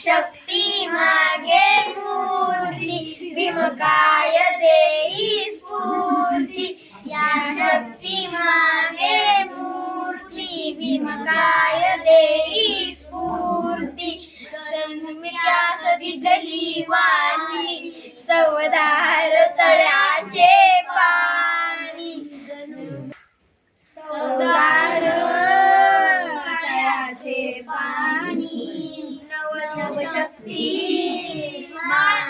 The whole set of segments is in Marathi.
शक्ती मागे मूर्ती भीमकाय देई स्फूर्ती या शक्ती मागे मूर्ती भीमकाय देई स्फूर्ती जन्मियास दिधली वाणी चवदार तळ्याचे पाणी चवदार तळ्याचे पाणी नवशक्ती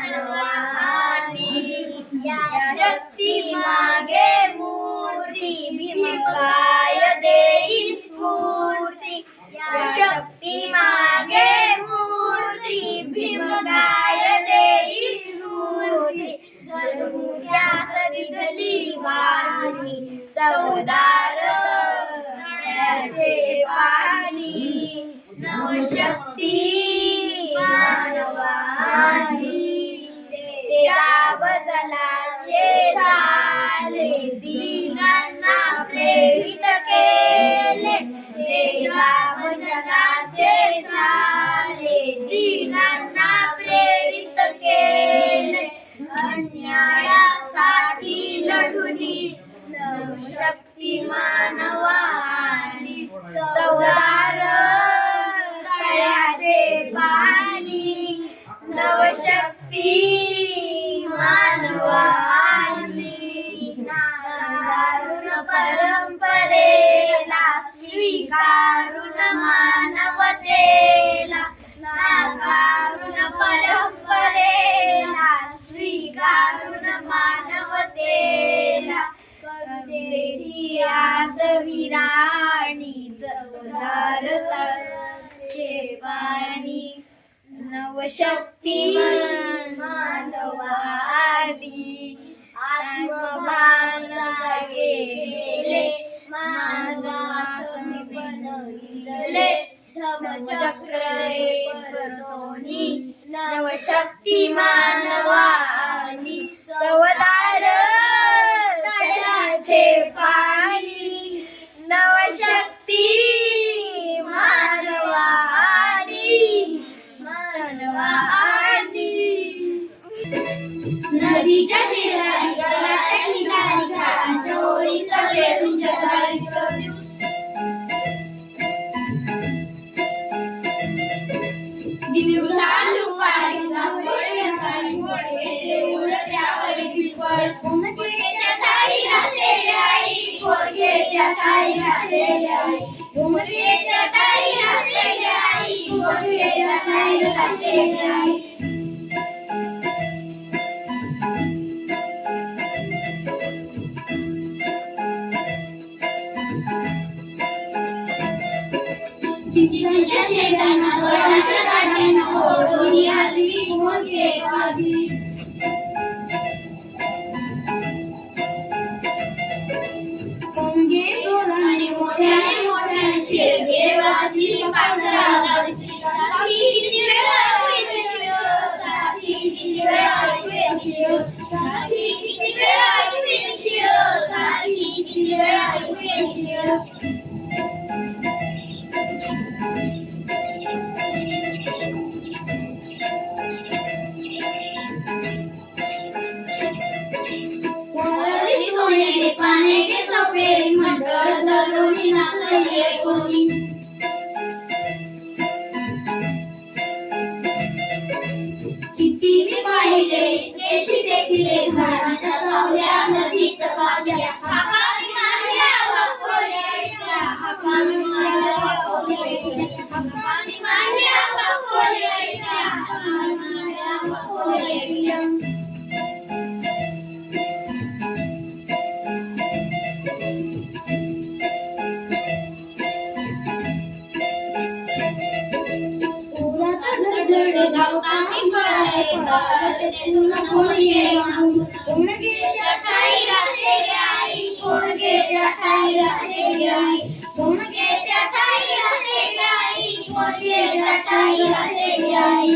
मानवानी या शक्ती मागे मूर्ती भीमकाय देई स्फूर्ती या शक्ती मागे मूर्ती भीमकाय देई स्फूर्ती जन्मुक्यास दिधली वाणी चवदार तळ्याचे पाणी नवशक्ती मानवानी तेजाब जलाचे झाले दीनांना प्रेरित केले तेजाब जलाचे झाले दीनांना प्रेरित केले अन्यायासाठी लढुनी नवशक्ती मानवानी चवदार तळ्याचे पाणी नवशक्ती मानवानी नाकारून परंपरेला स्वीकारून मानवतेला नाकारून परंपरेला स्वीकारून मानवतेला करुणेची आर्तविराणी चवदार तळ्याचे पाणी नवशक्ती मानवानी आत्मभान गेले मानवास बनविले धम्मचक्र परतोनी नवशक्ती मानवानी चवदार तळ्याचे पाणी नवशक्ती मानवानी नदीच्या शेजारी जलाच्या ठिकाणी झाडांच्या ओळीत वेळूंच्या झाडीत दिवसा दुपारी मोडके देऊळ त्यावर पिंपळ घुमकेच्या ठाई राहलेली आई घोडकेच्या ठाई राहलेली आई घुमकेच्या ठाई राहलेली आई घोडकेच्या ठाई राहलेली आई चिंचेच्या शेंडांना वडाच्या काट्यांना ओढून हलवी घोडके वाजवी कोंगे जोराने मोठ्याने मोठ्याने शेळके वाजली पांजरा गाजली साठी किती वेळा ऐकू येतो साठी किती वेळा ऐकू येतो साठी किती वेळा ऐकू येतो साठी किती वेळा ऐकू येतो पाने के सफेद मंडळ धरून नाचली कोणी किती मी पाहिले तेची देखिले झाडाच्या सावल्या नदीत पावल्या हाका मी मारल्या वाकोल्या हाका मी मारल्या वाकोल्या हाका मी मारल्या वाकोल्या हाका मी मारल्या वाकोल्या गावकामी पळाय पळत तेथून कोणगे मागून कोणगेच्या ठाई राहलेली आई कोणगेच्या ठाई राहलेली आई कोणगेच्या ठाई राहलेली आई कोणगेच्या ठाई राहलेली आई